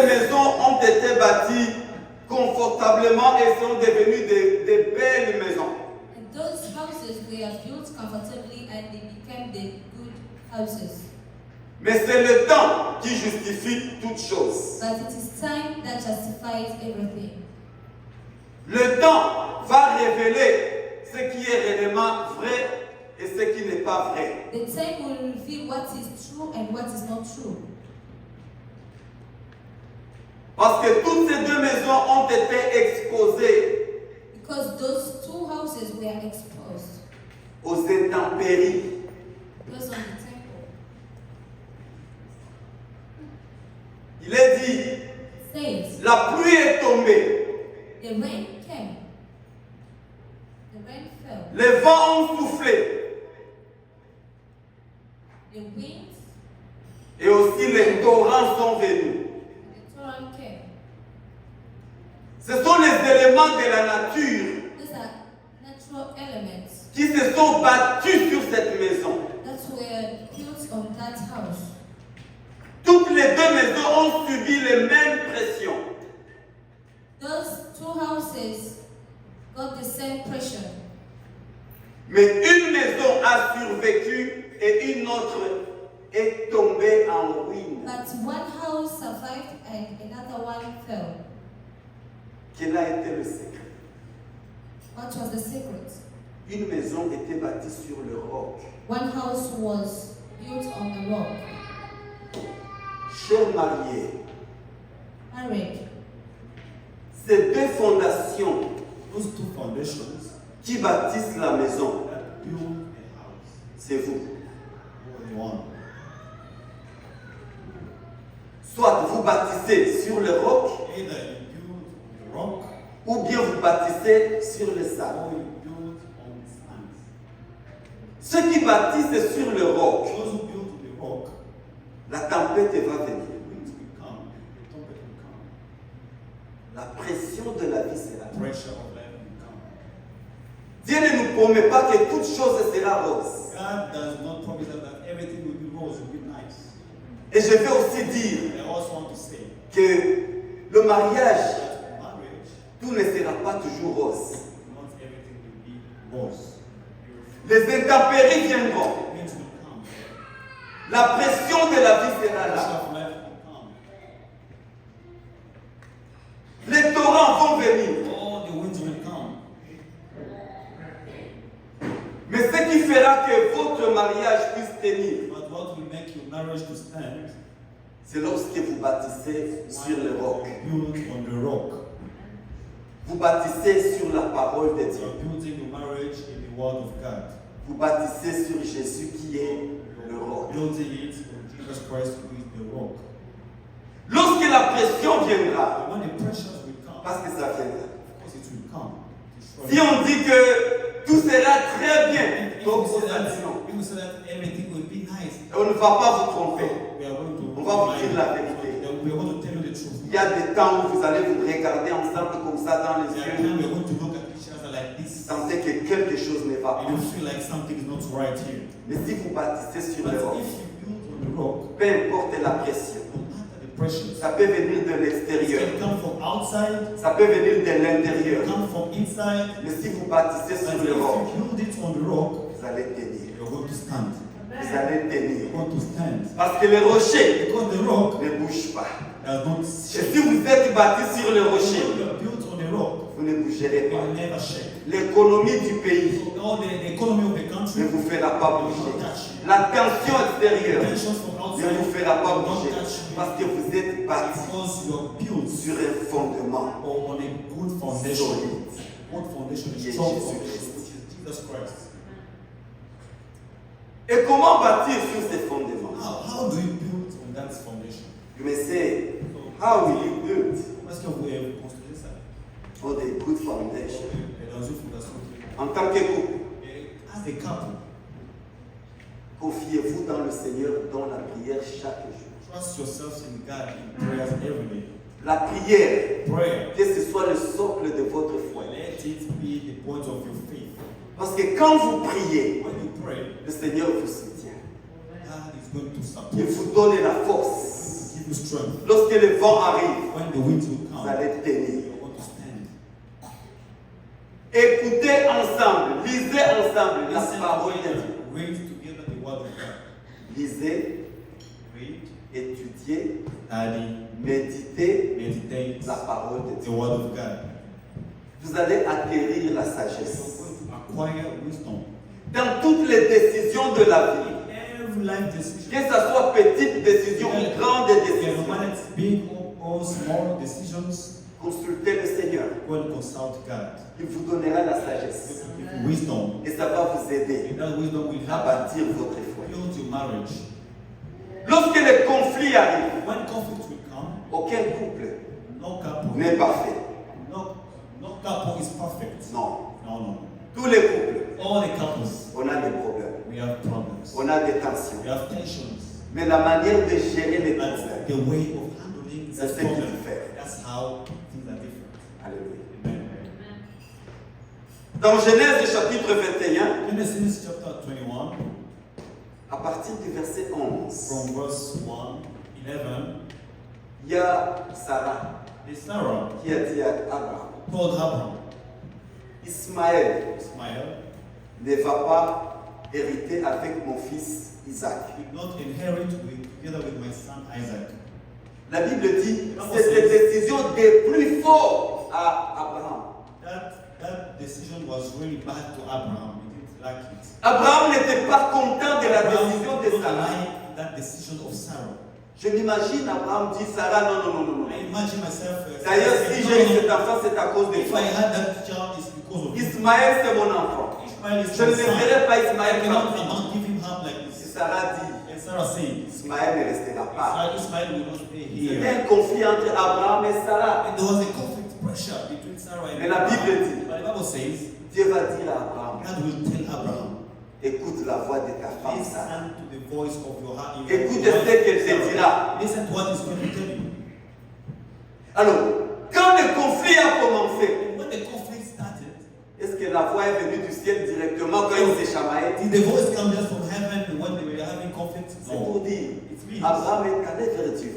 ces maisons ont été bâties confortablement et sont devenues des belles maisons. And those houses were built comfortably and they became the good houses. Mais c'est le temps qui justifie toutes choses. But it is time that justifies everything. Le temps va révéler ce qui est réellement vrai et ce qui n'est pas vrai. The time will reveal what is true and what is not true. Parce que toutes ces deux maisons ont été exposées Because those two houses were exposed. aux intempéries. Those on the temple. Il est dit, Says, la pluie est tombée, the rain came. The rain fell. les vents ont soufflé The winds et aussi les torrents sont venus. and the torrent came. Ce sont les éléments de la nature These are natural elements qui se sont battus sur cette maison. that were built on that house. Toutes les deux maisons ont subi les mêmes pressions. Those two houses got the same pressure. Mais une maison a survécu et une autre est tombée en ruine. But one house survived and another one fell. Quel a été le secret? What was the secret? Une maison était bâtie sur le roc. One house was built on the rock. Chers mariés, Married. ces deux fondations Those two foundations qui bâtissent la maison, that build a house, c'est vous. only one. Soit vous bâtissez sur le roc, Either you build on the rock ou bien vous bâtissez sur le sable. or you build on sand. Ceux qui bâtissent sur le roc, Those who build on the rock, la tempête va venir. the winds will come, the trumpet will come, La pression de la vie sera the là. pressure of life will come. Dieu ne nous promet pas que toute chose sera rose. God does not promise us that everything will be rose, will be nice. Et je vais aussi dire I also want to say que le mariage, that marriage, tout ne sera pas toujours rose. not everything will be rose. Les intempéries viendront. Winds will come. La pression de la vie The sera pressure là. of life will come. Les torrents vont venir. All the winds will come. Mais ce qui fera que votre mariage puisse tenir, But what will make your marriage to stand? c'est lorsque vous bâtissez sur le roc. Built on the rock. Vous bâtissez sur la parole de You Dieu. are building your marriage in the word of God. Vous bâtissez sur Jésus qui est le roc. Building it on Jesus Christ who is the rock. Lorsque la pression viendra, And when the pressures will come, parce que ça viendra. of course it will come. Si on dit que tout sera très bien, If donc we vous say that, êtes non. if we say that everything will be nice, On ne va pas vous tromper. we are going to On va vous dire la vérité. we are going to tell you the truth. Il y a des temps où vous allez vous regarder ensemble comme ça dans les There are yeux. times we are going to look at each other like this, Sentez que quelque chose ne va and you pas. feel like something is not right here. Mais si vous bâtissez sur But le roc, if you build on the rock, peu importe la pression, no matter the pressures, ça peut venir de it l'extérieur, can come from outside, ça peut venir de it l'intérieur. can come from inside. Mais si vous bâtissez But sur if le roc, you build it on the rock, vous allez tenir. you're going to stand. Vous allez tenir. You're going to stand. Parce que le rocher Because the rock ne bouge pas. does not Et shake. si vous êtes bâti sur le When rocher, you are built on the rock, vous ne bougerez it pas. will never shake. L'économie du pays All the economy of the ne country, vous fera pas bouger. will not touch you. La tension extérieure Tensions from ne outside vous fera pas will not bouger. touch you. Parce que vous êtes bâti Because you are built sur un fondement on a good foundation. solide. Good foundation, Qui est a strong Jésus foundation, which is Jesus Christ. Et comment bâtir sur ces fondements? How do you build on that foundation? You may say, how will you build Est-ce que vous pouvez construire ça? on a good foundation? Et dans une fondation. En tant que couple, Et as a couple, confiez-vous dans le Seigneur dans la prière chaque jour. trust yourselves in God in prayers every day. La prière, Prayer. que ce soit le socle de votre foi. Let it be the point of your faith. Parce que quand vous priez, When you pray, le Seigneur vous soutient. God is going to support Il you. vous donne la force. Give physical strength. Lorsque le vent arrive, When the winds will vous come, allez tenir. you're going to stand. Écoutez ensemble, lisez ensemble la Listen parole de together, Dieu. read together the word of God. Lisez, Read, étudiez, study, méditez meditate la parole de the Dieu. word of God. Vous allez acquérir la You're sagesse. going to acquire wisdom. Dans toutes les décisions de la vie, Every life decision, que ce soit petite décision ou grande no décision, matter it's big or small decisions, consultez le Seigneur. go and consult God. Il vous donnera la sagesse. Give you wisdom. Et ça va vous aider And that wisdom will à help bâtir votre you foi. build your marriage. Lorsque les conflits arrivent, When conflict will come, aucun couple no couple, n'est parfait. no couple is perfect. Non. No. Tous les couples, All the couples, on a des problèmes. we have problems. On a des tensions. We have tensions. Mais la manière de gérer les That's problèmes, the way of handling c'est that ce qui problem. diffère. That's how things are different. Alléluia. Amen. Dans Genèse chapitre 21, Genesis chapter 21, à partir du verset 11, from verse 1, 11, il y a Sarah is Sarah qui a dit à Abraham, told Abraham, Ismaël Ismael ne va pas hériter avec mon fils Isaac. did not inherit together with my son Isaac. La Bible dit c'est une décision des plus forts à Abraham. That decision was really bad to Abraham. He didn't like it. Abraham n'était pas content de la décision de did not Sarah. like that decision of Sarah. Je m'imagine Abraham dit Sarah non. I imagine myself. D'ailleurs, si j'ai eu cet enfant, c'est à cause de if toi. I had that child, it's because of you. Ismaël, c'est mon enfant. Ishmael is Je ne my son. laisserai pas I Ismaël cannot partir. give him up like Et this. Sarah dit And Sarah said, Ismaël ne restera pas. Ismael will not stay C'était here. un conflit entre Abraham et Sarah. And there was a conflict pressure between Sarah and Mais la Bible dit But the Bible says, Dieu va dire à Abraham God will tell Abraham, écoute la voix de ta femme Sarah. listen to the voice of your heart. Écoute ce qu'elle te dira. Listen to what is going to tell you. Alors, quand le conflit a commencé, And when the conflict started, est-ce que la voix est venue du ciel directement quand ils se chamaillent? did the voice come just from heaven when they were having conflict? C'est pour dire, It means Abraham est allé vers Dieu.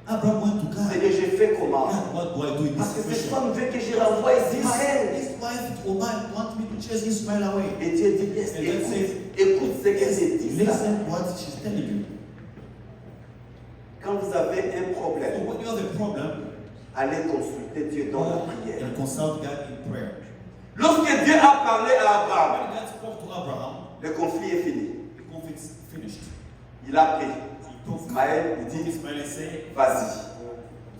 Abraham went to God. Seigneur, j'ai fait comment? God, what do I do in Parce this que cette situation? femme veut que je renvoie Ismaël. This wife or man wants me to chase Ismail away. Et Dieu dit, yes, And God says, écoute ce qu'elle te dit. là. listen what she's telling you. Quand vous avez un So problème, when you have a problem, allez consulter Dieu dans la go prière. and consult God in prayer. Lorsque Dieu a parlé à Abraham, When God spoke to Abraham, le conflit est fini. the conflict's finished. Il a pris. He took Ismaël, il dit, Ismail and said, vas-y.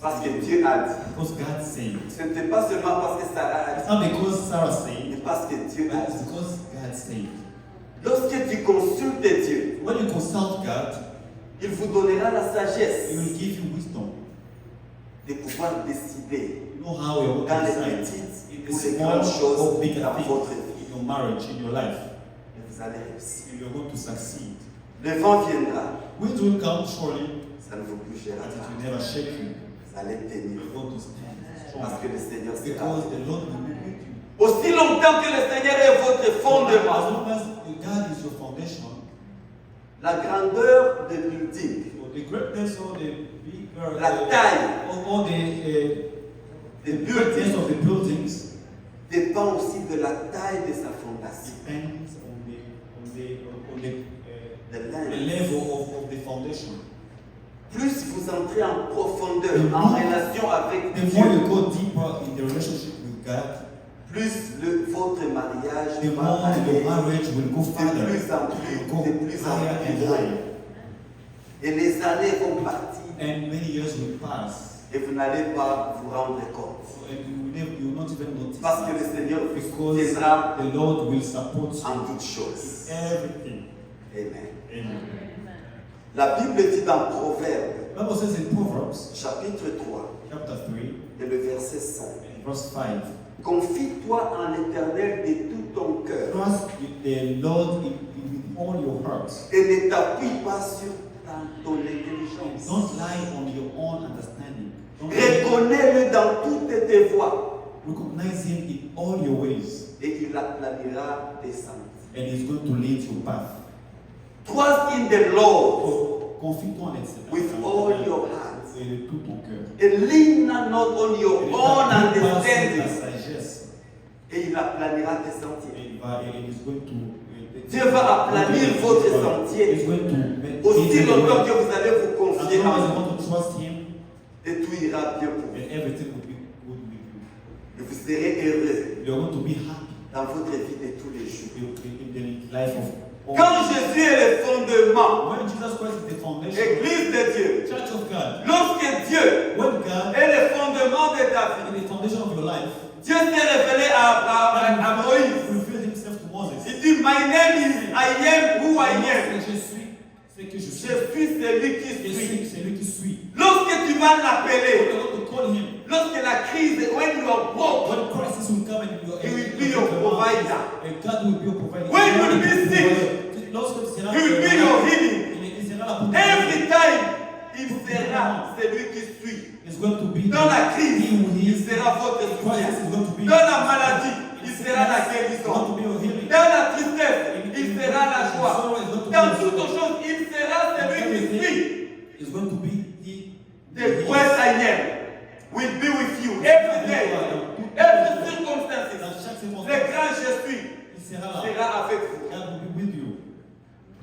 Parce que Dieu a dit. because God said. Ce n'était pas seulement parce que Sarah a It's dit, not because Sarah mais said, parce que Dieu but a it's dit. because God said. Lorsque tu consultes Dieu, When you consult God, il vous donnera la He sagesse will give you wisdom. de pouvoir décider You know how you're dans going to les decide petites in ou the les small grandes choses or big dans votre things vie. in your marriage, in your life, Et vous allez réussir. and you're going to succeed. Le vent viendra, Winds will come surely, ça ne vous bougera but it pas. will never shake you. Vous allez tenir You're going to stand parce que strong le Seigneur sera. because the Lord will be with you. Aussi longtemps que le Seigneur est votre As fondement, long as God is your foundation, la grandeur de building, or the greatness or the bigger, la taille or des the greatness buildings of the buildings dépend aussi de la taille de sa fondation. depends on De the l'un. level of the foundation. Plus vous entrez en profondeur, en relation avec The more Dieu, you go deeper in the relationship with God, plus votre mariage the va more aller your marriage will go de farther, plus en will go plus, de plus en higher and plus higher. loin. Et les années vont partir And many years will pass, et vous n'allez pas vous rendre compte. and you will not even notice Parce que it, le Seigneur vous because soutiendra the Lord will support en you toutes choses. in everything. Amen. Amen. La Bible dit dans Proverbe, The Bible says in Proverbs chapitre 3, chapter 3 et le verset 5, and verse 5, confie-toi en l'Éternel de tout ton cœur trust in the Lord with all your heart. et ne t'appuie pas sur ton intelligence. Don't lie on your own understanding. Don't Reconnais-le dans toutes tes voies recognize Him in all your ways, et il aplanira tes sentiers. and He's going to lead your path. Trust in the Lord So, confie-toi en with all your heart et de tout ton cœur. And lean not on your Et ne own t'appuie pas sur understanding. ta sagesse. Et il aplanira tes Et sentiers. il va, et he's going to, Dieu va aplanir votre sentier. He's going to make Aussi easy the longtemps way. que vous allez vous As confier long à as you lui, want to trust him, et tout ira bien pour vous. then everything will be good with you. Et vous serez heureux You're going to be happy dans votre vie de tous les jours. in the life of all. Quand Jésus est le fondement, When Jesus Christ is the foundation, Église de Dieu, Church of God, lorsque Dieu when God est le fondement de ta vie, is the foundation of your life, Dieu s'est révélé à Moïse. He revealed himself to Moses. Il dit, my name is I am who I am. Je suis, c'est que je suis. Je suis celui qui Je suis. suis celui qui suis. Lorsque tu vas l'appeler, You're going to call him. lorsque la crise, when you are broke, When crisis will come and you He will be your provider. And God will be your provider. When you will be sick, lorsque tu seras He will be your healing. il sera là pour te Every time, il sera celui qui suit. It's going to be Dans la crise, he who il heals. sera votre soutien. Crisis is going to be Dans la maladie, il sera la It's going to guérison. be your healing. Dans la tristesse, il sera la joie. Dans toutes choses, il sera celui qui suit. It's going to be The great I am will be with you every day, every circumstance. Dans chaque Le circonstance, grand je suis il sera là. sera avec vous. God will be with you.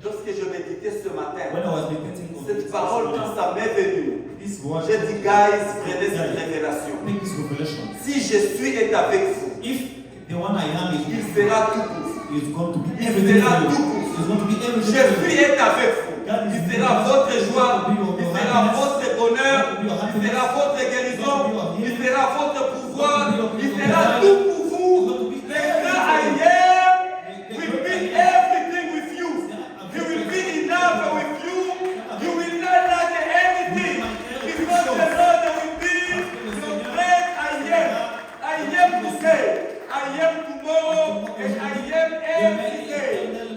Lorsque je méditais ce matin, When I was meditating on cette parole, quand ça m'est venu, this word, j'ai dit, guys, prenez cette révélation. take this revelation. Si je suis est avec vous, If the one I am is il sera tout pour vous. is going to be Il everything sera for tout you. pour vous. It's going to be Je everything for suis you. est avec vous. Il sera votre joie, il sera votre bonheur, il sera votre guérison, il sera votre pouvoir, il sera tout pour vous. Le grand I am will be everything with you. He will be enough with you. You will not lack anything because the Lord will be your great I am. I am today, I am tomorrow, and I am every day.